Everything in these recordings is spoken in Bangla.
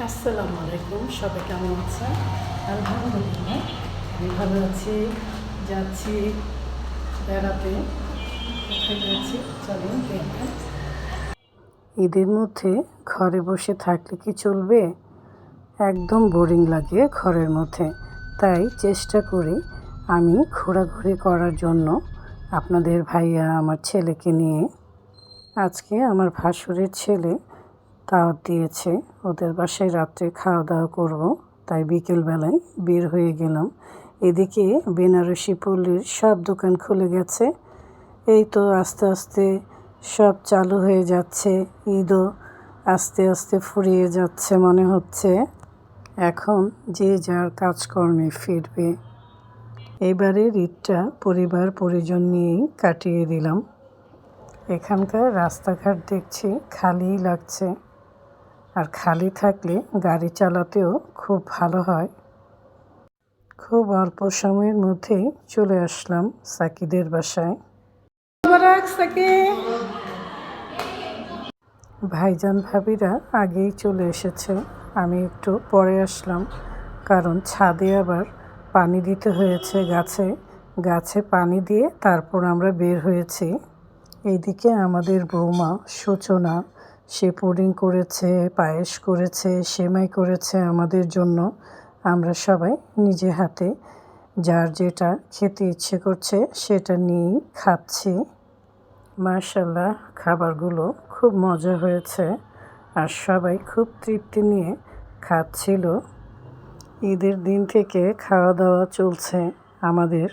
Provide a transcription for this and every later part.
আসসালামু আলাইকুম, সবাই কেমন আছেন? আলহামদুলিল্লাহ আমি ভালো আছি। যাচ্ছি বেড়াতে। কোথায় যাচ্ছি চলুন দেখবেন। ঈদের মধ্যে ঘরে বসে থাকলে কি চলবে? একদম বোরিং লাগে ঘরের মধ্যে। তাই চেষ্টা করি আমি ঘোরাঘুরি করার জন্য। আপনাদের ভাইয়া আমার ছেলেকে নিয়ে আজকে আমার ভাসুরের ছেলে দাওয়াত দিয়েছে, ওদের বাসায় রাত্রে খাওয়া দাওয়া করব, তাই বিকেলবেলায় বের হয়ে গেলাম। এদিকে বেনারসি পল্লীর সব দোকান খুলে গেছে। এই তো আস্তে আস্তে সব চালু হয়ে যাচ্ছে। ঈদও আস্তে আস্তে ফুরিয়ে যাচ্ছে মনে হচ্ছে। এখন যে যার কাজকর্মে ফিরবে। এবারের ঈদটা পরিবার পরিজন নিয়েই কাটিয়ে দিলাম। এখানকার রাস্তাঘাট দেখছি খালিই লাগছে, আর খালি থাকলে গাড়ি চালাতেও খুব ভালো হয়। খুব অল্প সময়ের মধ্যেই চলে আসলাম সাকিদের বাসায়। ভাইজান ভাবিরা আগেই চলে এসেছে, আমি একটু পরে আসলাম, কারণ ছাদে আবার পানি দিতে হয়েছে। গাছে পানি দিয়ে তারপর আমরা বের হয়েছি। এইদিকে আমাদের বৌমা সূচনা, সে পুডিং করেছে, পায়েস করেছে, সেমাই করেছে আমাদের জন্য। আমরা সবাই নিজে হাতে যার যেটা খেতে ইচ্ছে করছে সেটা নিয়েই খাচ্ছি। মাশাআল্লাহ, খাবারগুলো খুব মজা হয়েছে আর সবাই খুব তৃপ্তি নিয়ে খাচ্ছিল। ঈদের দিন থেকে খাওয়া দাওয়া চলছে আমাদের।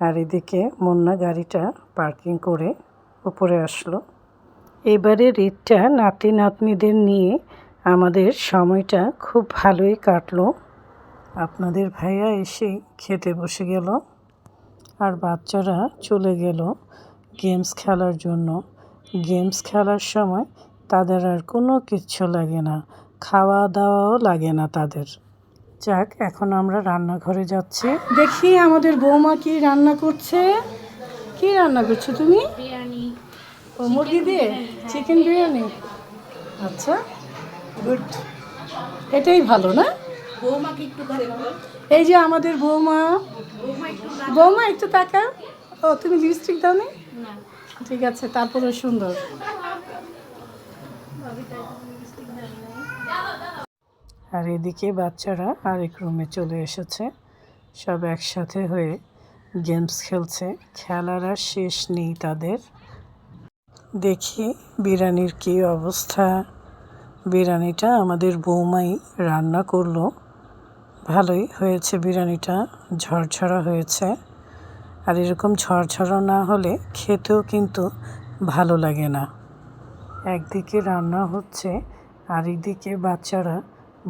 আর এদিকে মুন্না গাড়িটা পার্কিং করে উপরে আসলো। এবারের ঈদটা নাতি নাতনিদের নিয়ে আমাদের সময়টা খুব ভালোই কাটলো। আপনাদের ভাইয়া এসে খেতে বসে গেল, আর বাচ্চারা চলে গেল গেমস খেলার জন্য। গেমস খেলার সময় তাদের আর কোনো কিচ্ছু লাগে না, খাওয়া দাওয়াও লাগে না তাদের। যাক, এখন আমরা রান্নাঘরে যাচ্ছি। দেখি আমাদের বৌমা কি রান্না করছে। কি রান্না করছো তুমি? বিরিয়ানি। ও, মুরগি দিয়ে চিকেন বিরিয়ানি। আচ্ছা, গুড। এটাই ভালো না? বৌমাকে একটু দেখাবো। এই যে আমাদের বৌমা। বৌমা একটু তাকাও। ও, তুমি লিপস্টিক দাও নি? না। ঠিক আছে, তারপরে সুন্দর। আর এদিকে বাচ্চারা আরেক রুমে চলে এসেছে, সব একসাথে হয়ে গেমস খেলছে। খেলার আর শেষ নেই তাদের। দেখি বিরিয়ানির কী অবস্থা। বিরিয়ানিটা আমাদের বৌমাই রান্না করলো। ভালোই হয়েছে বিরিয়ানিটা, ঝরঝরা হয়েছে। আর এরকম ঝরঝরা না হলে খেতেও কিন্তু ভালো লাগে না। একদিকে রান্না হচ্ছে আর একদিকে বাচ্চারা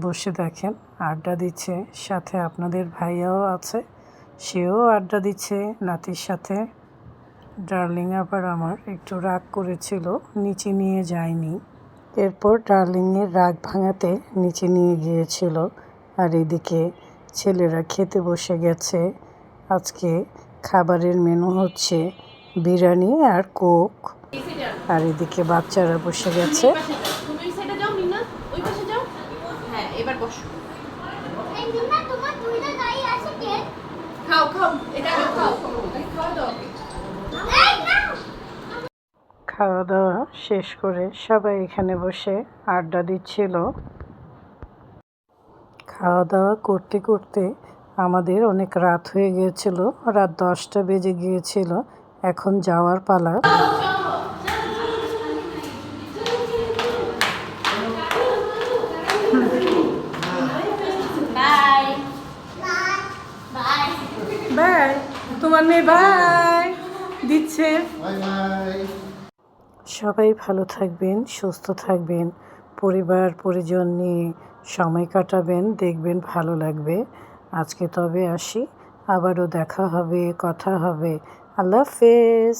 বসে দেখেন আড্ডা দিচ্ছে। সাথে আপনাদের ভাইয়াও আছে, সেও আড্ডা দিচ্ছে নাতির সাথে। ডার্লিং আবার আমার একটু রাগ করেছিল, নিচে নিয়ে যায়নি। এরপর ডার্লিংয়ের রাগ ভাঙাতে নিচে নিয়ে গিয়েছিল। আর এদিকে ছেলেরা খেতে বসে গেছে। আজকে খাবারের মেনু হচ্ছে বিরিয়ানি আর কোক। আর এদিকে বাচ্চারা বসে গেছে। খাওয়া দাওয়া শেষ করে সবাই এখানে বসে আড্ডা দিচ্ছিল। খাওয়া দাওয়া করতে করতে আমাদের অনেক রাত হয়ে গিয়েছিল, রাত 10টা বেজে গিয়েছিল। এখন যাওয়ার পালা। বাই, তোমার মেয়ে বাই দিচ্ছে। সবাই ভালো থাকবেন, সুস্থ থাকবেন, পরিবার পরিজন নিয়ে সময় কাটাবেন, দেখবেন ভালো লাগবে। আজকে তবে আসি, আবারও দেখা হবে, কথা হবে। আল্লাহ হাফেজ।